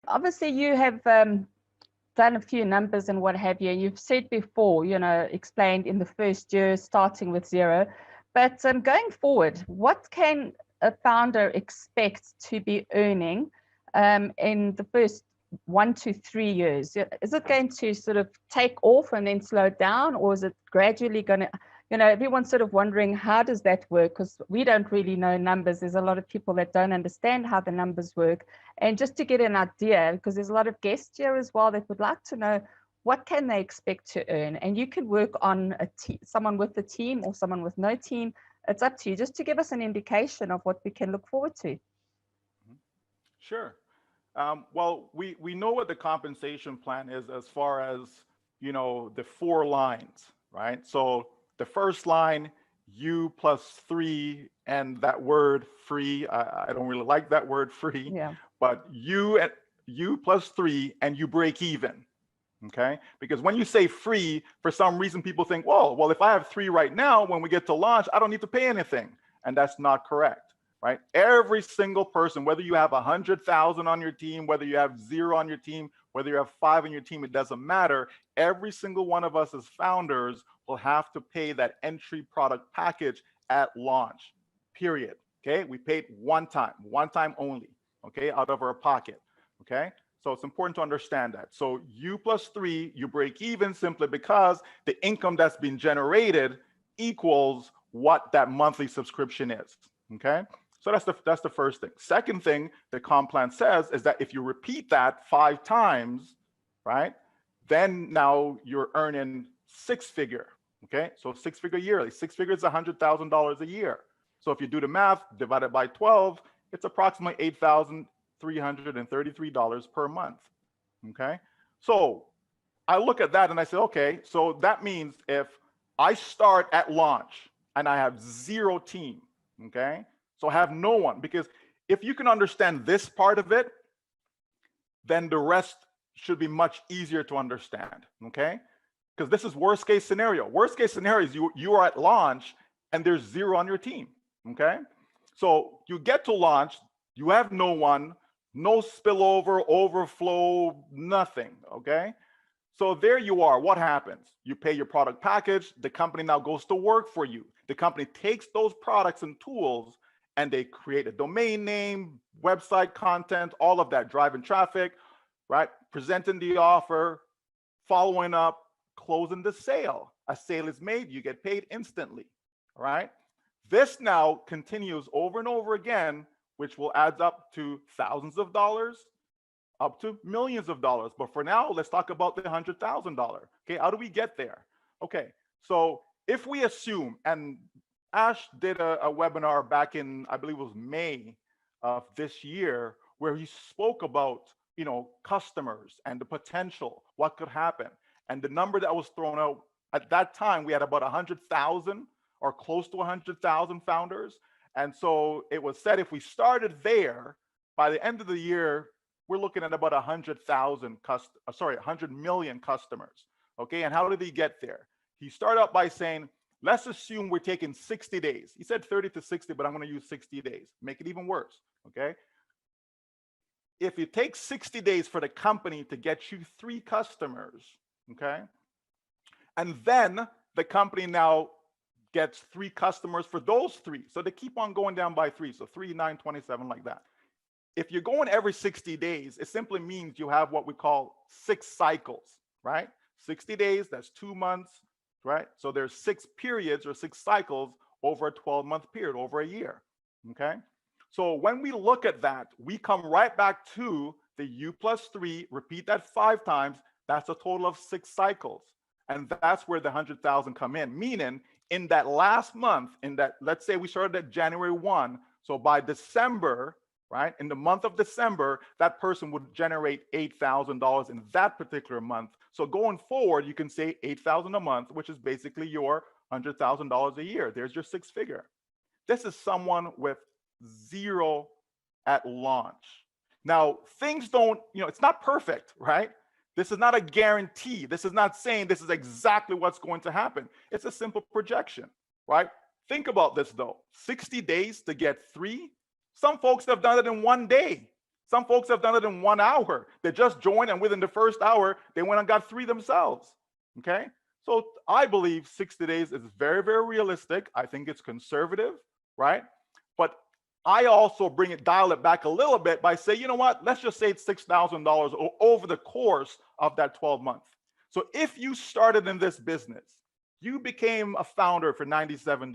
obviously you have done a few numbers and what have you. You've said before, explained in the first year, starting with zero. But going forward, what can a founder expect to be earning in the first 1 to 3 years? Is it going to sort of take off and then slow down, or is it gradually going to, everyone's sort of wondering, how does that work? Because we don't really know numbers. There's a lot of people that don't understand how the numbers work. And just to get an idea, because there's a lot of guests here as well that would like to know, what can they expect to earn? And you could work on someone with a team or someone with no team. It's up to you, just to give us an indication of what we can look forward to. Sure. Well, we know what the compensation plan is as far as, the 4 lines, right? So the first line, you plus 3, and that word free, I don't really like that word free, Yeah. but you plus 3 and you break even. Okay, because when you say free, for some reason people think, well, if I have 3 right now, when we get to launch, I don't need to pay anything. And that's not correct, right? Every single person, whether you have 100,000 on your team, whether you have 0 on your team, whether you have 5 on your team, it doesn't matter. Every single one of us as founders will have to pay that entry product package at launch, period. Okay, we paid one time only, okay, out of our pocket, okay? So it's important to understand that. So you plus 3, you break even simply because the income that's been generated equals what that monthly subscription is, okay? So that's the first thing. Second thing the comp plan says is that if you repeat that 5 times, right, then now you're earning 6-figure, okay? So 6-figure yearly. 6 figures is $100,000 a year. So if you do the math, divided by 12, it's approximately $8,333 per month, okay? So I look at that and I say, okay, so that means if I start at launch and I have 0 team, okay? So I have no one, because if you can understand this part of it, then the rest should be much easier to understand, okay? Because this is worst case scenario. Worst case scenario is you are at launch and there's 0 on your team, okay? So you get to launch, you have no one, no spillover, overflow, nothing, okay? So there you are. What happens? You pay your product package. The company now goes to work for you. The company takes those products and tools and they create a domain name, website content, all of that, driving traffic, right? Presenting the offer, following up, closing the sale. A sale is made, you get paid instantly, all right? This now continues over and over again, which will add up to thousands of dollars, up to millions of dollars. But for now, let's talk about the $100,000. Okay, how do we get there? Okay, so if we assume, and Ash did a webinar back in, I believe it was May of this year, where he spoke about, customers and the potential, what could happen. And the number that was thrown out at that time, we had about 100,000 or close to 100,000 founders. And so it was said if we started there, by the end of the year, we're looking at about 100 million customers. Okay, and how did he get there? He started out by saying, let's assume we're taking 60 days. He said 30 to 60, but I'm going to use 60 days. Make it even worse, okay? If it takes 60 days for the company to get you 3 customers, okay? And then the company now gets 3 customers for those 3. So they keep on going down by 3. So 3, 9, 27, like that. If you're going every 60 days, it simply means you have what we call 6 cycles, right? 60 days, that's 2 months, right? So there's 6 periods or 6 cycles over a 12-month period, over a year, okay? So when we look at that, we come right back to the U plus 3, repeat that 5 times, that's a total of 6 cycles. And that's where the 100,000 come in, meaning in that last month, let's say we started at January 1, so by December, right, in the month of December, that person would generate $8,000 in that particular month. So going forward, you can say $8,000 a month, which is basically your $100,000 a year. There's your 6-figure. This is someone with 0 at launch. Now, things don't, it's not perfect, right? This is not a guarantee. This is not saying this is exactly what's going to happen. It's a simple projection, right? Think about this though, 60 days to get 3. Some folks have done it in 1 day. Some folks have done it in 1 hour. They just joined, and within the first hour, they went and got 3 themselves. Okay? So I believe 60 days is very, very realistic. I think it's conservative, right? But I also dial it back a little bit by saying, you know what? Let's just say it's $6,000 over the course of that 12 months. So if you started in this business, you became a founder for $97.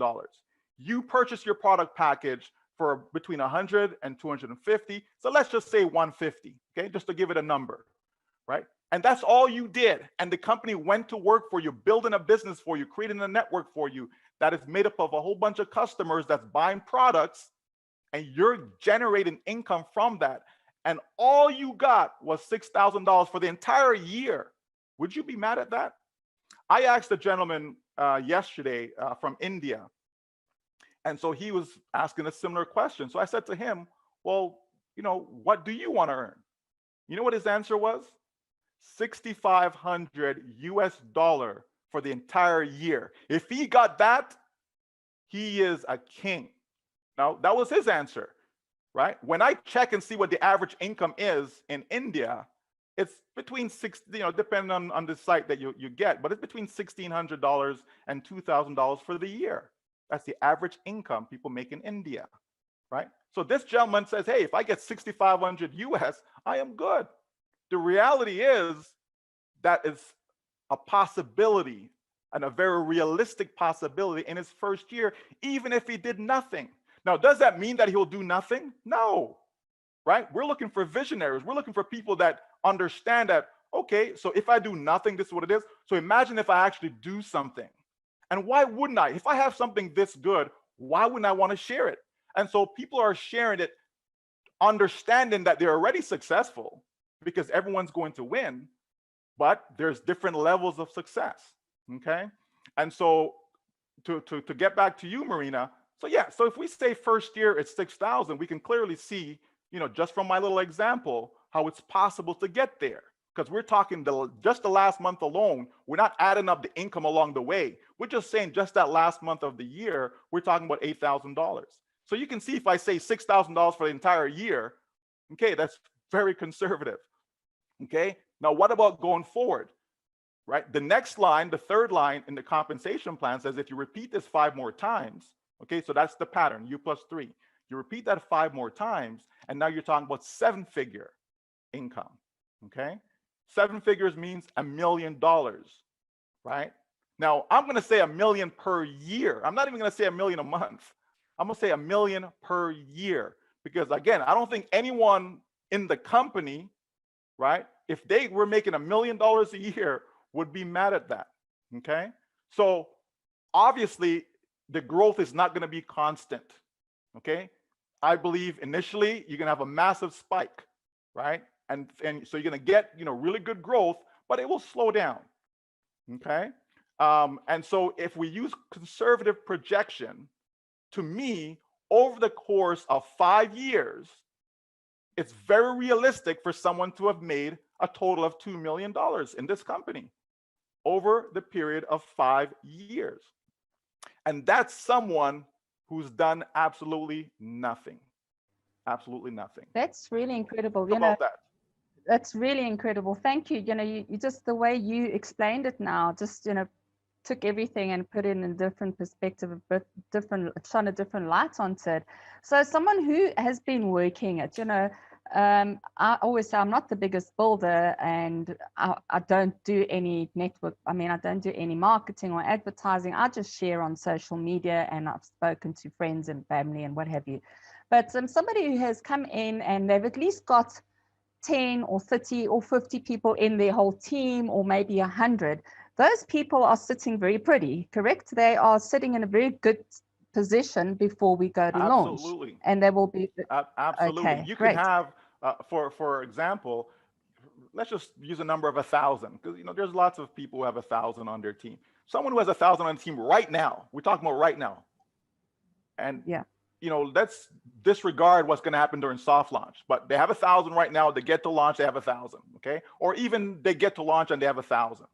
You purchased your product package for between 100 and 250. So let's just say 150, okay? Just to give it a number, right? And that's all you did. And the company went to work for you, building a business for you, creating a network for you that is made up of a whole bunch of customers that's buying products, and you're generating income from that. And all you got was $6,000 for the entire year. Would you be mad at that? I asked a gentleman yesterday from India. And so he was asking a similar question. So I said to him, well, you know, what do you want to earn? You know what his answer was? $6,500 for the entire year. If he got that, he is a king. Now, that was his answer, right? When I check and see what the average income is in India, it's between depending on the site that you get, but it's between $1,600 and $2,000 for the year. That's the average income people make in India, right? So this gentleman says, hey, if I get 6,500 US, I am good. The reality is that is a possibility, and a very realistic possibility in his first year, even if he did nothing. Now, does that mean that he'll do nothing? No, right? We're looking for visionaries. We're looking for people that understand that, okay, so if I do nothing, this is what it is. So imagine if I actually do something. And why wouldn't I? If I have something this good, why wouldn't I want to share it? And so people are sharing it, understanding that they're already successful because everyone's going to win, but there's different levels of success, okay? And so to get back to you, Marina, so yeah, so if we say first year it's 6,000, we can clearly see, you know, just from my little example, how it's possible to get there. Because we're talking just the last month alone, we're not adding up the income along the way. We're just saying just that last month of the year, we're talking about $8,000. So you can see if I say $6,000 for the entire year, okay, that's very conservative, okay? Now, what about going forward, right? The next line, the third line in the compensation plan says if you repeat this 5 more times, okay, so that's the pattern, U plus 3. You repeat that 5 more times, and now you're talking about 7-figure income, okay? 7 figures means $1 million, right? Now, I'm going to say $1 million per year. I'm not even going to say $1 million a month. I'm going to say $1 million per year because, again, I don't think anyone in the company, right, if they were making $1 million a year, would be mad at that, okay? So obviously, the growth is not going to be constant, okay? I believe initially, you're going to have a massive spike, right? And so you're going to get, you know, really good growth, but it will slow down, okay? And so if we use conservative projection, to me, over the course of 5 years, it's very realistic for someone to have made a total of $2 million in this company over the period of 5 years. And that's someone who's done absolutely nothing. Absolutely nothing. That's really incredible. How about that? That's really incredible. Thank you. You know, you just the way you explained it now, just, you know, took everything and put it in a different perspective, a bit different, shone a different light onto it. So someone who has been working it, you know, I always say I'm not the biggest builder, and I don't do any network. I mean, I don't do any marketing or advertising. I just share on social media, and I've spoken to friends and family and what have you. But somebody who has come in and they've at least got 10 or 30 or 50 people in their whole team, or maybe 100, those people are sitting very pretty, correct? They are sitting in a very good position before we go to launch. Absolutely. And they will be absolutely. okay, You great. can have for example, let's just use a number of 1,000, because, you know, there's lots of people who have 1,000 on their team. Someone who has 1,000 on the team right now, we're talking about right now, and yeah, you know, let's disregard what's going to happen during soft launch, but they have 1,000 right now. They get to launch, they have 1,000, okay? Or even they get to launch and they have 1,000,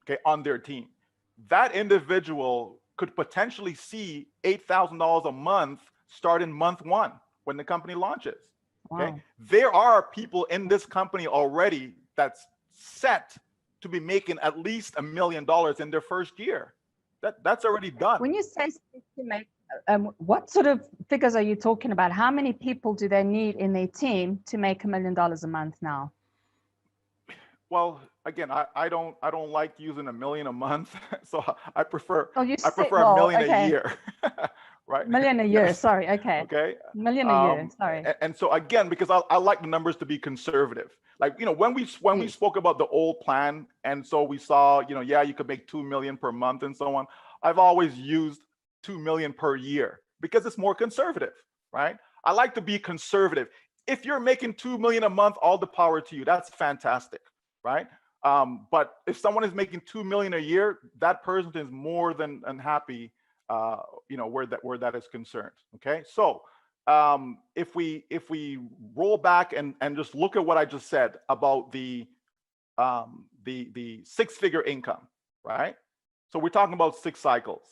okay, on their team. That individual could potentially see $8,000 a month start in month 1 when the company launches. Okay. Wow. There are people in this company already that's set to be making at least $1 million in their first year. That's already done. When you say to make, what sort of figures are you talking about? How many people do they need in their team to make $1 million a month now? Well, again, I don't like using $1 million a month, so I prefer Oh, you said, $1 well, million a okay, year, right? $1 million a year. Yes. Sorry, okay, Okay. $1 million a year. Sorry. And so again, because I like the numbers to be conservative. Like, when we Yes. spoke about the old plan, and so we saw, yeah, you could make 2 million per month and so on. I've always used 2 million per year because it's more conservative, right? I like to be conservative. If you're making 2 million a month, all the power to you. That's fantastic, right? But if someone is making 2 million a year, that person is more than unhappy, where that is concerned. Okay, so if we roll back and just look at what I just said about the 6-figure income, right? So we're talking about 6 cycles.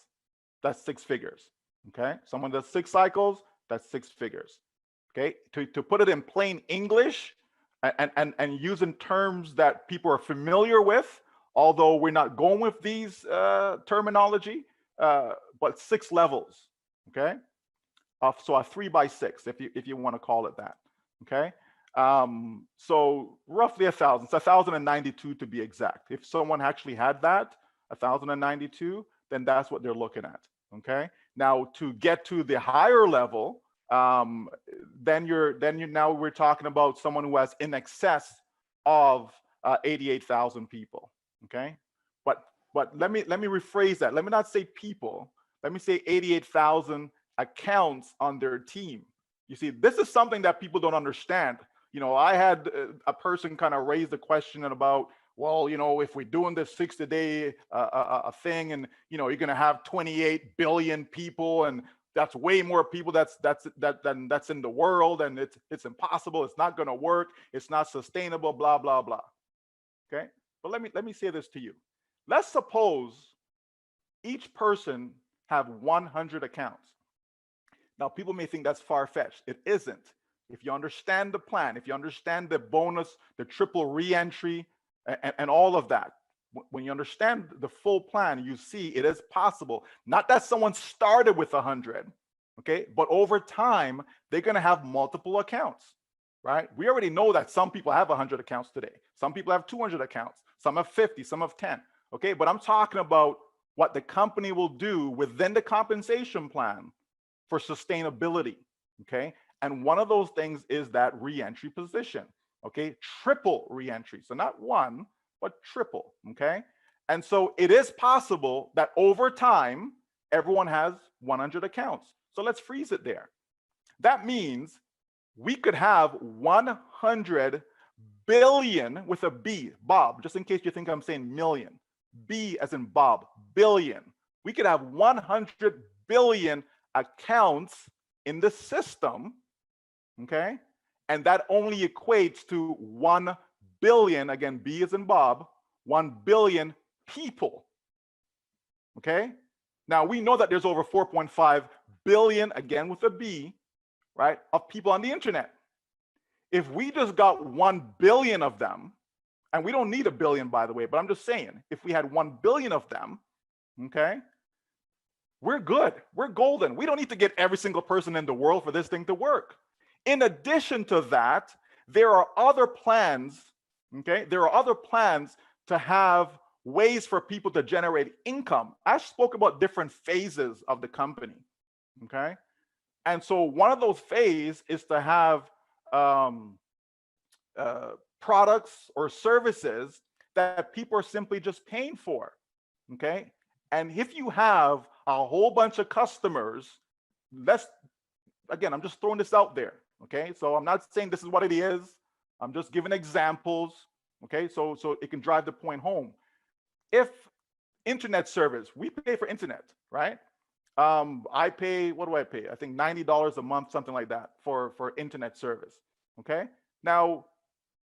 That's 6 figures. Okay, someone does 6 cycles, that's 6 figures. Okay, to put it in plain English and using terms that people are familiar with, although we're not going with these terminology, but 6 levels. Okay, so a 3x6, if you want to call it that. Okay, so roughly 1,000. It's 1,092 to be exact. If someone actually had that 1,092, then that's what they're looking at. Okay, now to get to the higher level, then now we're talking about someone who has in excess of 88,000 people. Okay, but let me rephrase that. Let me not say people. Let me say 88,000 accounts on their team. You see, this is something that people don't understand. I had a person kind of raise the question about, well, if we're doing this 60-day a thing, and you're going to have 28 billion people, and that's way more people that's in the world, and it's impossible. It's not going to work. It's not sustainable. Blah blah blah. Okay, but let me say this to you. Let's suppose each person have 100 accounts. Now, people may think that's far-fetched. It isn't. If you understand the plan, if you understand the bonus, the triple re-entry, and all of that, when you understand the full plan, you see it is possible. Not that someone started with 100, okay, but over time, they're going to have multiple accounts, right? We already know that some people have 100 accounts today. Some people have 200 accounts. Some have 50, some have 10, okay? But I'm talking about what the company will do within the compensation plan for sustainability, okay? And one of those things is that re-entry position, okay? Triple re-entry, so not one, but triple, okay? And so it is possible that over time, everyone has 100 accounts. So let's freeze it there. That means we could have 100 billion with a B, Bob, just in case you think I'm saying million, B as in Bob, billion. We could have 100 billion accounts in the system, okay? And that only equates to 1 billion, again, B as in Bob, 1 billion people, okay? Now, we know that there's over 4.5 billion, again with a B, right, of people on the internet. If we just got 1 billion of them, and we don't need a billion, by the way, but I'm just saying, if we had 1 billion of them, okay, we're good. We're golden. We don't need to get every single person in the world for this thing to work. In addition to that, there are other plans, okay? There are other plans to have ways for people to generate income. I spoke about different phases of the company, okay? And so one of those phases is to have products or services that people are simply just paying for, okay? And if you have a whole bunch of customers, again, I'm just throwing this out there, okay? So I'm not saying this is what it is. I'm just giving examples, okay? So it can drive the point home. If internet service, we pay for internet, right? I pay, what do I pay? I think $90 a month, something like that for internet service, okay? Now,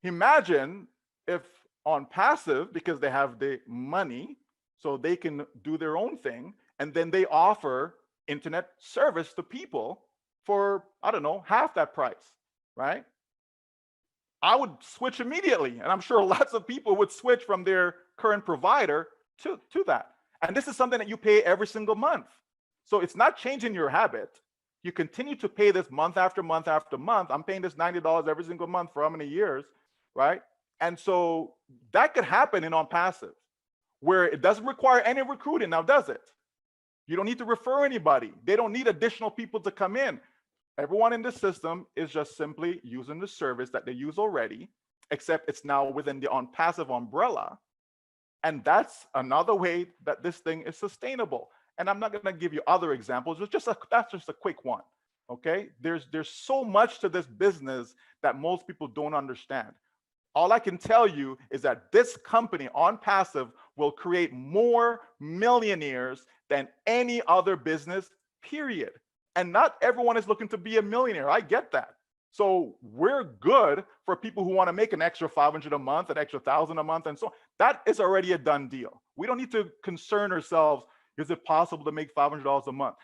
imagine if OnPassive, because they have the money, so they can do their own thing, and then they offer internet service to people for, I don't know, half that price, right? I would switch immediately. And I'm sure lots of people would switch from their current provider to that. And this is something that you pay every single month. So it's not changing your habit. You continue to pay this month after month after month. I'm paying this $90 every single month for how many years, right? And so that could happen in OnPassive, where it doesn't require any recruiting now, does it? You don't need to refer anybody. They don't need additional people to come in. Everyone in the system is just simply using the service that they use already, except it's now within the OnPassive umbrella. And that's another way that this thing is sustainable. And I'm not going to give you other examples. That's just a quick one. Okay. There's so much to this business that most people don't understand. All I can tell you is that this company, OnPassive, will create more millionaires than any other business, period. And not everyone is looking to be a millionaire. I get that. So we're good for people who want to make an extra 500 a month, an extra 1,000 a month, and so on. That is already a done deal. We don't need to concern ourselves, is it possible to make $500 a month?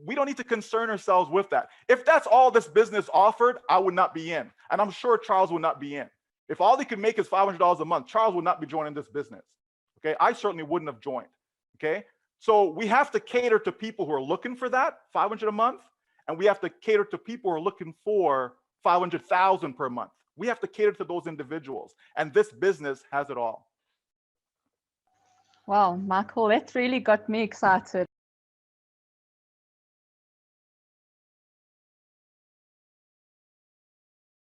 We don't need to concern ourselves with that. If that's all this business offered, I would not be in. And I'm sure Charles would not be in. If all he could make is $500 a month, Charles would not be joining this business. Okay, I certainly wouldn't have joined. Okay, so we have to cater to people who are looking for that 500 a month, and we have to cater to people who are looking for 500,000 per month. We have to cater to those individuals, and this business has it all. Wow, Michael, that really got me excited.